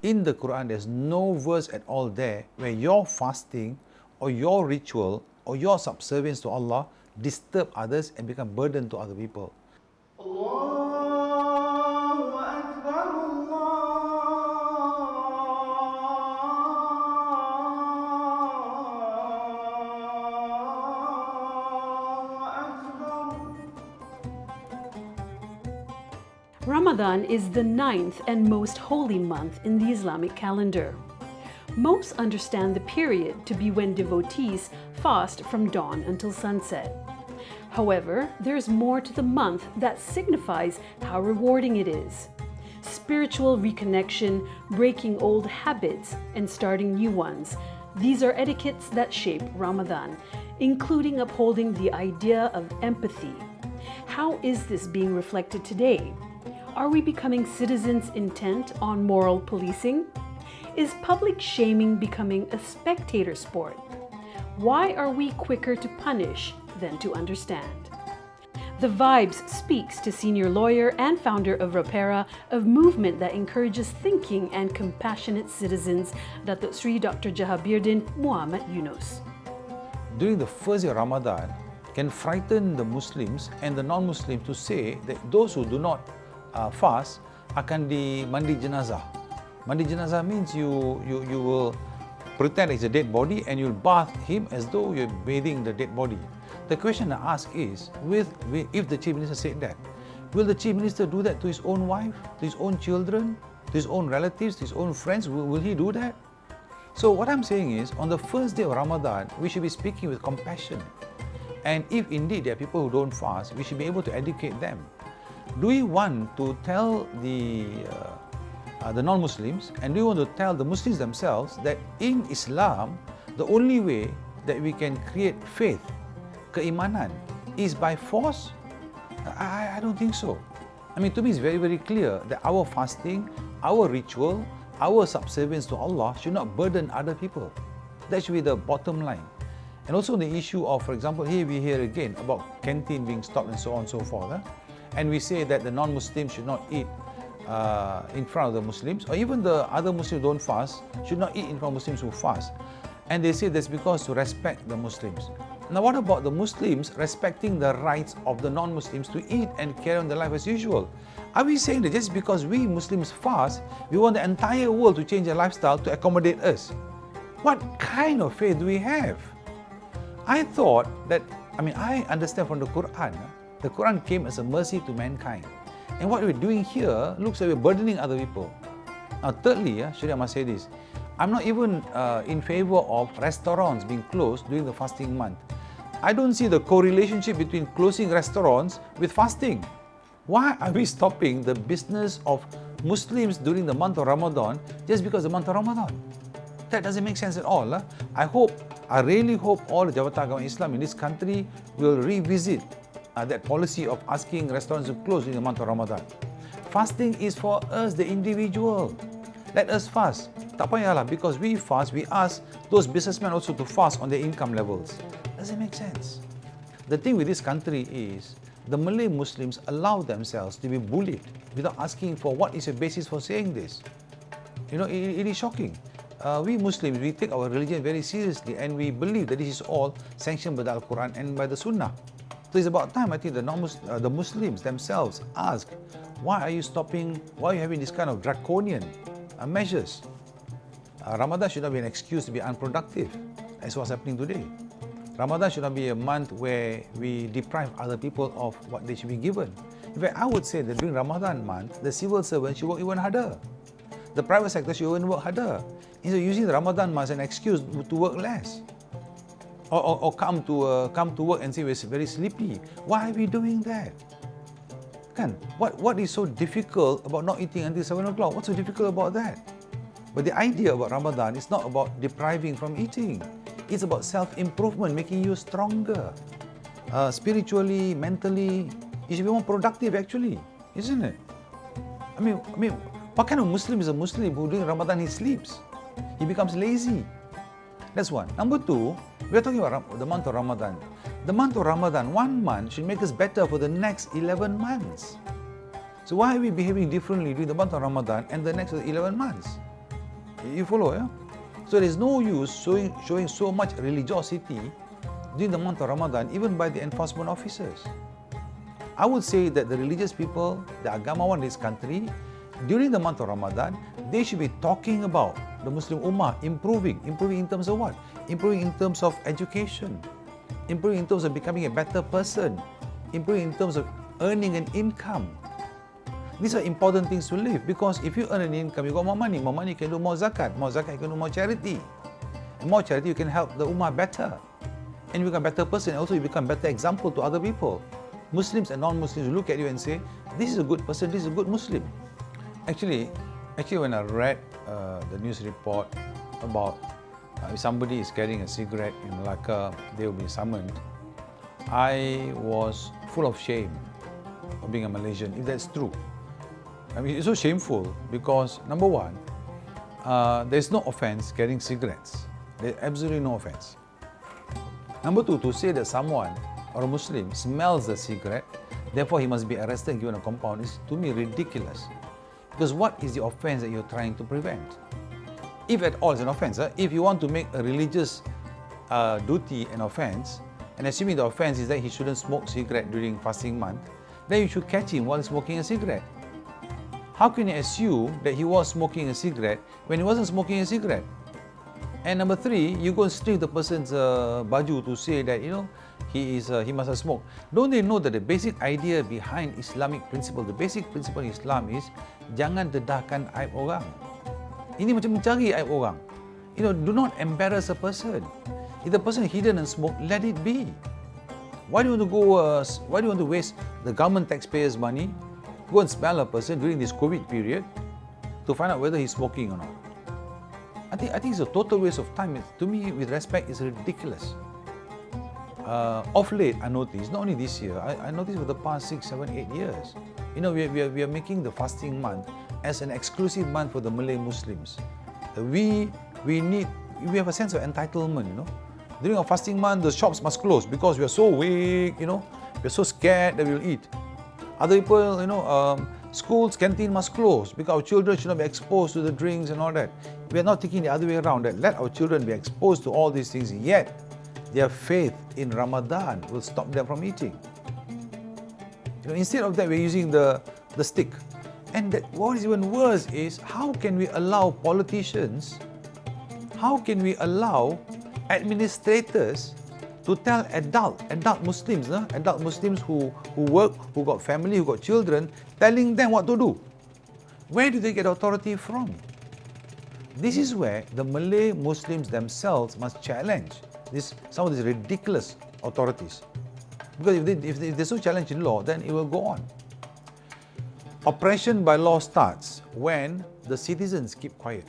In the Quran, there's no verse at all there where your fasting or your ritual or your subservience to Allah disturb others and become burden to other people. Allahu Akbar, Ramadan is the 9th and most holy month in the Islamic calendar. Most understand the period to be when devotees fast from dawn until sunset. However, there's more to the month that signifies how rewarding it is. Spiritual reconnection, breaking old habits, and starting new ones. These are etiquettes that shape Ramadan, including upholding the idea of empathy. How is this being reflected today? Are we becoming citizens intent on moral policing? Is public shaming becoming a spectator sport? Why are we quicker to punish than to understand? The Vibes speaks to senior lawyer and founder of Rapera, a movement that encourages thinking and compassionate citizens, Datuk Seri Dr. Jahaberdeen Mohamed Yunoos. During the first year Ramadan, can frighten the Muslims and the non-Muslims to say that those who do not fast akan di mandi jenazah. Mandi jenazah means you will pretend it's a dead body and you'll bath him as though you're bathing the dead body. The question I ask is, if the Chief Minister said that, will the Chief Minister do that to his own wife, to his own children, to his own relatives, to his own friends? Will he do that? So what I'm saying is, on the first day of Ramadan, we should be speaking with compassion. And if indeed there are people who don't fast, we should be able to educate them. Do we want to tell the non-Muslims, and do we want to tell the Muslims themselves that in Islam, the only way that we can create faith, keimanan, is by force? I don't think so. I mean, to me, it's very, very clear that our fasting, our ritual, our subservience to Allah should not burden other people. That should be the bottom line. And also the issue of, for example, here we hear again about canteen being stopped and so on and so forth. And we say that the non-Muslims should not eat in front of the Muslims, or even the other Muslims who don't fast should not eat in front of Muslims who fast. And they say that's because to respect the Muslims. Now what about the Muslims respecting the rights of the non-Muslims to eat and carry on their life as usual? Are we saying that just because we Muslims fast, we want the entire world to change their lifestyle to accommodate us? What kind of faith do we have? I thought that, I understand from the Quran came as a mercy to mankind. And what we're doing here looks like we're burdening other people. Now thirdly, Seri, I must say this, I'm not even in favor of restaurants being closed during the fasting month. I don't see the correlationship between closing restaurants with fasting. Why are we stopping the business of Muslims during the month of Ramadan just because of the month of Ramadan? That doesn't make sense at all. I really hope all the Jabatan Agama Islam in this country will revisit that policy of asking restaurants to close during the month of Ramadan. Fasting is for us, the individual. Let us fast. Tak payahlah, because we fast, we ask those businessmen also to fast on their income levels. Doesn't make sense. The thing with this country is, the Malay Muslims allow themselves to be bullied without asking for what is your basis for saying this. You know, it is shocking. We Muslims, we take our religion very seriously and we believe that this is all sanctioned by the Al-Quran and by the Sunnah. So it's about time, I think, the Muslims themselves ask, why are you stopping, why are you having this kind of draconian measures? Ramadan should not be an excuse to be unproductive. That's what's happening today. Ramadan should not be a month where we deprive other people of what they should be given. In fact, I would say that during Ramadan month, the civil servants should work even harder. The private sector should even work harder. Instead of using the Ramadan month as an excuse to work less. Or come to work and say we're very sleepy. Why are we doing that? What is so difficult about not eating until 7 o'clock? What's so difficult about that? But the idea about Ramadan is not about depriving from eating. It's about self-improvement, making you stronger. Spiritually, mentally, you should be more productive actually, isn't it? I mean, what kind of Muslim is a Muslim who during Ramadan he sleeps? He becomes lazy. That's one. Number two, we're talking about the month of Ramadan. The month of Ramadan, 1 month should make us better for the next 11 months. So why are we behaving differently during the month of Ramadan and the next 11 months? You follow, yeah? So there is no use showing so much religiosity during the month of Ramadan, even by the enforcement officers. I would say that the religious people, the agamawan in this country, during the month of Ramadan, they should be talking about the Muslim Ummah improving in terms of what? Improving in terms of education, improving in terms of becoming a better person, improving in terms of earning an income. These are important things to live, because if you earn an income, you got more money you can do more zakat you can do more charity. And more charity, you can help the Ummah better. And you become a better person, and also you become a better example to other people. Muslims and non-Muslims look at you and say, this is a good person, this is a good Muslim. Actually when I read the news report about if somebody is carrying a cigarette in Malacca, they will be summoned, I was full of shame of being a Malaysian, if that's true. I mean, it's so shameful because, number one, there's no offense carrying cigarettes. There's absolutely no offense. Number two, to say that someone or a Muslim smells the cigarette, therefore he must be arrested and given a compound, is to me ridiculous. Because what is the offense that you're trying to prevent? If at all it's an offense, if you want to make a religious duty an offense, and assuming the offense is that he shouldn't smoke cigarette during fasting month, then you should catch him while smoking a cigarette. How can you assume that he was smoking a cigarette when he wasn't smoking a cigarette? And number three, you go and strip the person's baju to say that, he must have smoked. Don't they know that the basic idea behind Islamic principle, the basic principle in Islam is jangan dedahkan aib orang. Ini macam mencari aib orang. Do not embarrass a person. If the person hidden and smoke, let it be. Why do you want to go? Why do you want to waste the government taxpayers' money? Go and smell a person during this COVID period to find out whether he's smoking or not. I think it's a total waste of time. To me, with respect, it's ridiculous. Of late, I noticed, not only this year, I noticed for the past 6, 7, 8 years, we are making the fasting month as an exclusive month for the Malay Muslims. We have a sense of entitlement, During our fasting month, the shops must close because we are so weak, we're so scared that we'll eat. Other people, schools, canteen must close because our children should not be exposed to the drinks and all that. We are not thinking the other way around, that let our children be exposed to all these things, yet their faith in Ramadan will stop them from eating. Instead of that, we're using the stick. And what is even worse is, how can we allow politicians, how can we allow administrators to tell adult Muslims, adult Muslims who work, who got family, who got children, telling them what to do? Where do they get authority from? This is where the Malay Muslims themselves must challenge some of these ridiculous authorities. Because if there's no challenge in law, then it will go on. Oppression by law starts when the citizens keep quiet.